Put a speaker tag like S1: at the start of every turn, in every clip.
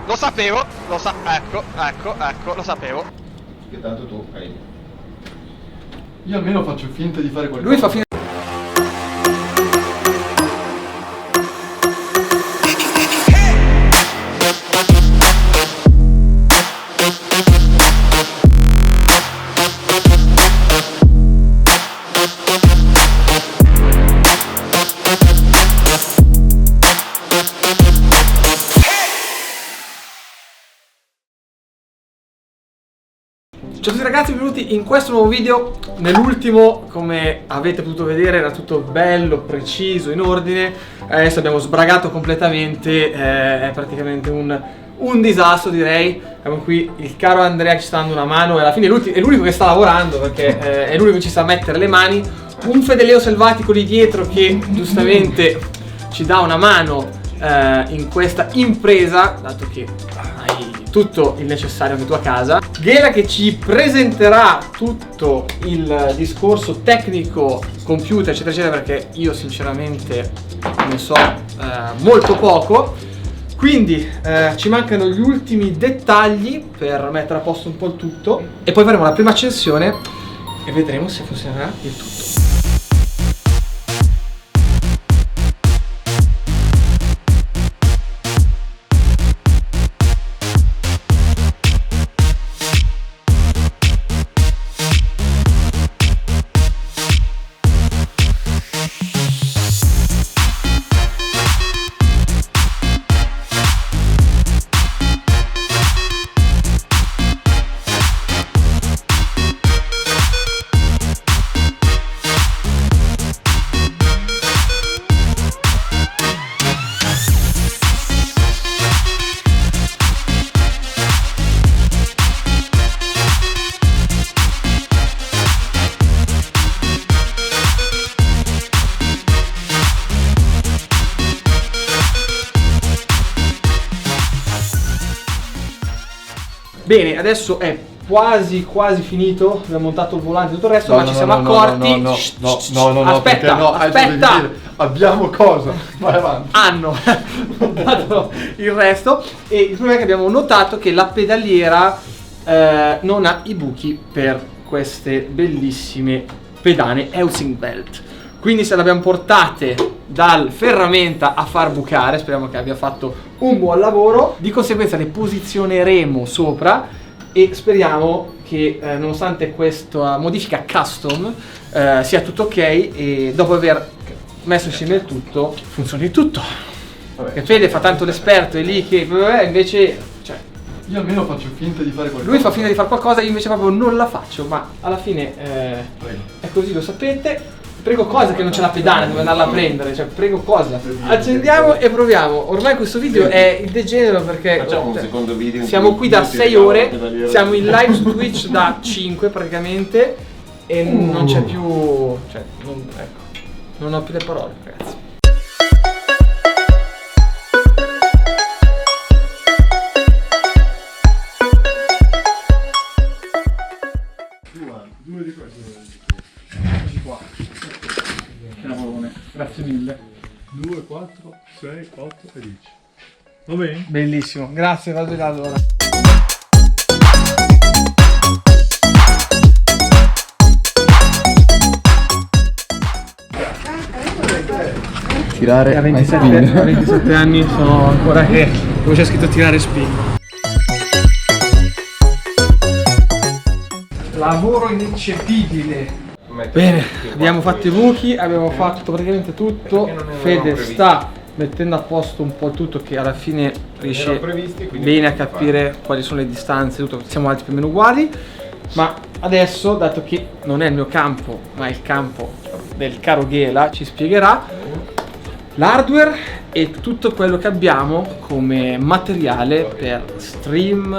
S1: Lo sapevo, ecco, lo sapevo.
S2: Che tanto tu hai. Io almeno faccio finta di fare qualcosa.
S3: Lui fa finta. Ciao a tutti ragazzi, benvenuti in questo nuovo video. Nell'ultimo, come avete potuto vedere, era tutto bello, preciso, in ordine. Adesso abbiamo sbragato completamente, è praticamente un disastro, direi. Abbiamo qui il caro Andrea che ci sta dando una mano e alla fine è l'unico che sta lavorando, perché è l'unico che ci sa mettere le mani. Un Fedeleo Selvatico lì dietro che giustamente ci dà una mano in questa impresa, dato che hai tutto il necessario anche tu a casa. Ghela che ci presenterà tutto il discorso tecnico, computer eccetera eccetera, perché io sinceramente ne so molto poco. Quindi ci mancano gli ultimi dettagli per mettere a posto un po' il tutto e poi faremo la prima accensione e vedremo se funzionerà il tutto. Bene, adesso è quasi finito, abbiamo montato il volante e tutto il resto, ma ci siamo accorti.
S2: No,
S3: aspetta,
S2: no,
S3: aspetta.
S2: Abbiamo cosa? Vai avanti.
S3: Hanno dato il resto e il problema è che abbiamo notato che la pedaliera non ha i buchi per queste bellissime pedane housing belt. Quindi se le abbiamo portate dal ferramenta a far bucare, speriamo che abbia fatto un buon lavoro. Di conseguenza le posizioneremo sopra e speriamo che nonostante questa modifica custom sia tutto ok e dopo aver messo insieme il tutto funzioni tutto. Che Fede fa tanto l'esperto e lì che invece
S2: Io almeno faccio finta di fare qualcosa.
S3: lui fa finta di fare qualcosa, io invece proprio non la faccio, ma alla fine è così, lo sapete. Prego cosa che non c'è la pedana dove andarla a prendere, cioè prego cosa. Accendiamo e proviamo. Ormai questo video è il degenero perché
S4: facciamo un secondo video.
S3: siamo qui da 6 ore, siamo in live su Twitch da 5 praticamente e non c'è più, cioè ecco, non ho più le parole ragazzi.
S2: Due di questi. Qua.
S3: Grazie mille.
S2: 2, 4, 6, 8 e 10. Va bene?
S3: Bellissimo, grazie, vado di là allora.
S4: Tirare
S3: A 27 anni sono ancora che dove c'è scritto tirare spin. Lavoro ineccepibile. Bene, abbiamo fatto i buchi, abbiamo fatto praticamente tutto. Fede sta mettendo a posto un po' il tutto, che alla fine riesce bene a capire quali sono le distanze, tutto. Siamo alti più o meno uguali. Ma adesso, dato che non è il mio campo, ma è il campo del caro Ghela, ci spiegherà l'hardware e tutto quello che abbiamo come materiale per stream,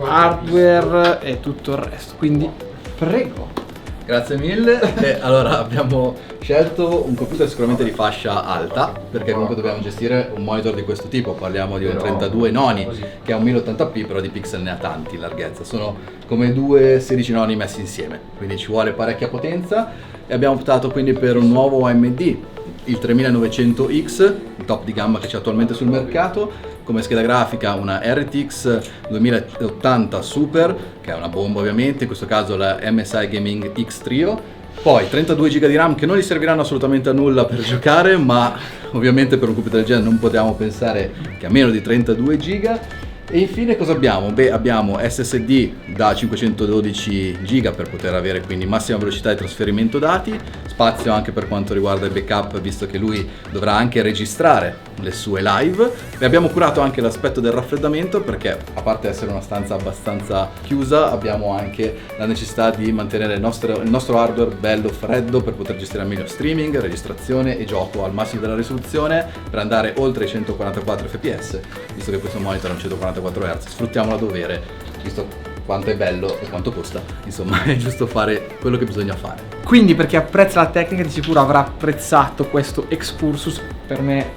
S3: hardware e tutto il resto. Quindi prego.
S4: Grazie mille. Allora abbiamo scelto un computer sicuramente di fascia alta, perché comunque dobbiamo gestire un monitor di questo tipo. Parliamo di un 32 noni che ha un 1080p, però di pixel ne ha tanti in larghezza. Sono come due 16 noni messi insieme, quindi ci vuole parecchia potenza. E abbiamo optato quindi per un nuovo AMD, il 3900X, il top di gamma che c'è attualmente sul mercato, come scheda grafica una RTX 2080 Super, che è una bomba ovviamente, in questo caso la MSI Gaming X Trio. Poi 32 GB di RAM che non gli serviranno assolutamente a nulla per giocare, ma ovviamente per un computer del genere non potevamo pensare che a meno di 32 GB. E infine cosa abbiamo? Beh, abbiamo SSD da 512 GB per poter avere quindi massima velocità di trasferimento dati, spazio anche per quanto riguarda il backup, visto che lui dovrà anche registrare le sue live. E abbiamo curato anche l'aspetto del raffreddamento, perché a parte essere una stanza abbastanza chiusa, abbiamo anche la necessità di mantenere il nostro hardware bello freddo per poter gestire al meglio streaming, registrazione e gioco al massimo della risoluzione per andare oltre i 144 fps, visto che questo monitor è un 144 Hz. Sfruttiamolo a dovere, visto quanto è bello e quanto costa. Insomma, è giusto fare quello che bisogna fare.
S3: Quindi per chi apprezza la tecnica di sicuro avrà apprezzato questo excursus. Per me,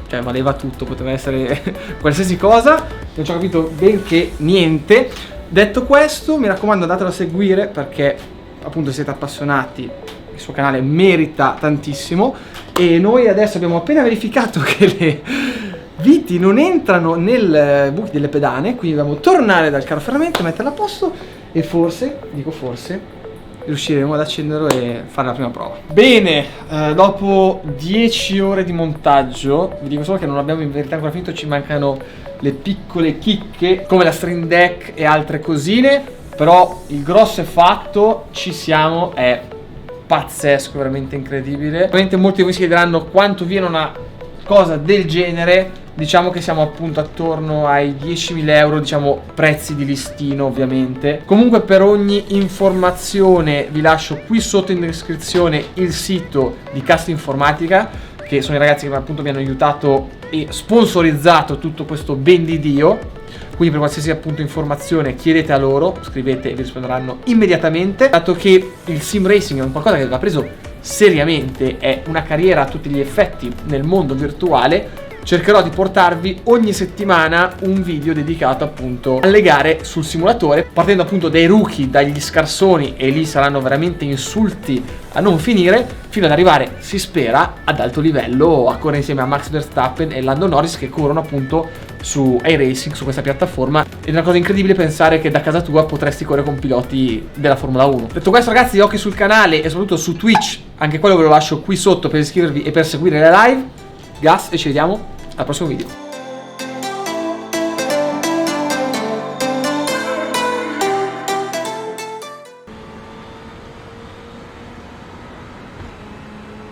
S3: cioè, valeva tutto, poteva essere qualsiasi cosa, non ci ho capito benché niente. Detto questo, mi raccomando, andatelo a seguire perché appunto siete appassionati, il suo canale merita tantissimo. E noi adesso abbiamo appena verificato che le viti non entrano nel buchi delle pedane, quindi dobbiamo tornare dal carro ferramenta, metterla a posto e forse, dico forse, riusciremo ad accenderlo e fare la prima prova. Bene, dopo 10 ore di montaggio, vi dico solo che non abbiamo in verità ancora finito, ci mancano le piccole chicche come la Stream Deck e altre cosine, però il grosso è fatto, ci siamo, è pazzesco, veramente incredibile. Ovviamente molti di voi si chiederanno quanto viene una cosa del genere. Diciamo che siamo appunto attorno ai 10.000 euro, diciamo prezzi di listino ovviamente. Comunque per ogni informazione vi lascio qui sotto in descrizione il sito di Cast Informatica, che sono i ragazzi che appunto mi hanno aiutato e sponsorizzato tutto questo ben di Dio. Quindi per qualsiasi appunto informazione chiedete a loro, scrivete e vi risponderanno immediatamente. Dato che il sim racing è un qualcosa che va preso seriamente, è una carriera a tutti gli effetti nel mondo virtuale, cercherò di portarvi ogni settimana un video dedicato appunto alle gare sul simulatore, partendo appunto dai rookie, dagli scarsoni, e lì saranno veramente insulti a non finire, fino ad arrivare, si spera, ad alto livello a correre insieme a Max Verstappen e Lando Norris, che corrono appunto su iRacing, su questa piattaforma. Ed è una cosa incredibile pensare che da casa tua potresti correre con piloti della Formula 1. Detto questo ragazzi, occhi sul canale e soprattutto su Twitch, anche quello ve lo lascio qui sotto per iscrivervi e per seguire le live. Gas e ci vediamo al prossimo video.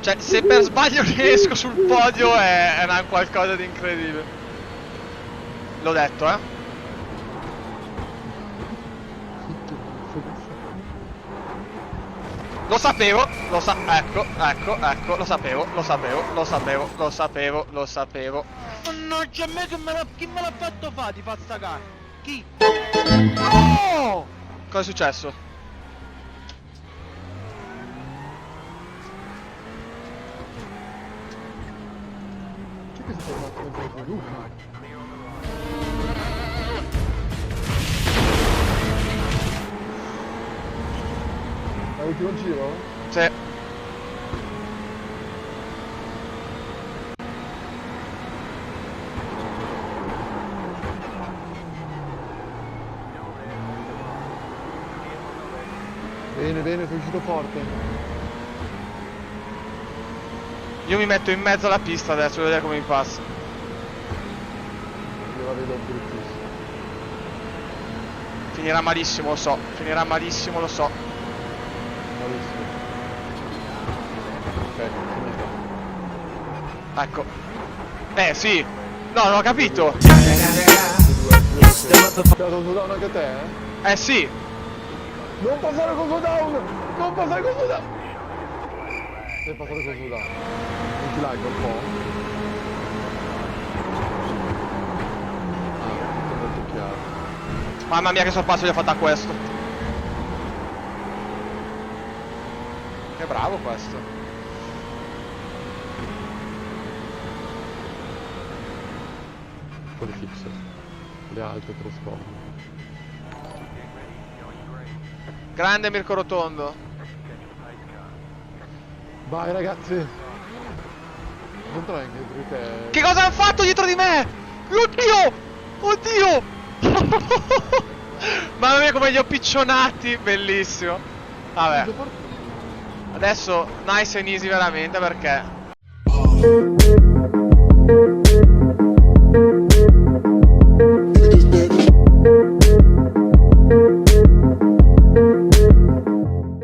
S1: Cioè, se per sbaglio riesco sul podio è una qualcosa di incredibile. L'ho detto, eh. Lo sapevo, ecco, lo sapevo.
S5: Mannaggia a me che chi me l'ha fatto fa di fare sta gara? Chi? Oh!
S1: Cosa è successo?
S2: Che si è fatto con Luca? È l'ultimo giro?
S1: Sì.
S2: Bene, bene, sei uscito forte.
S1: Io mi metto in mezzo alla pista adesso, voglio vedere come mi passa.
S2: Io la vedo bruttissima.
S1: Finirà malissimo, lo so. Finirà malissimo, lo so.
S2: Malissimo. Ok, finita.
S1: Ecco. Sì. No, non ho capito.
S2: Ti ha dato un down anche a te, eh?
S1: Sì.
S2: Non passare con down! Non passare con down! Sei passato con down. Non ti lag un po'? Ah, è molto chiaro.
S1: Mamma mia che sorpasso gli ho fatto a questo. Che bravo questo.
S2: Quelli fixe. Le alte trasformano.
S1: Grande Mirko Rotondo.
S2: Vai ragazzi. Non trovi dietro di te.
S1: Che cosa hanno fatto dietro di me? Oddio! Oddio! Mamma mia come li ho piccionati! Bellissimo. Vabbè. Adesso nice and easy veramente perché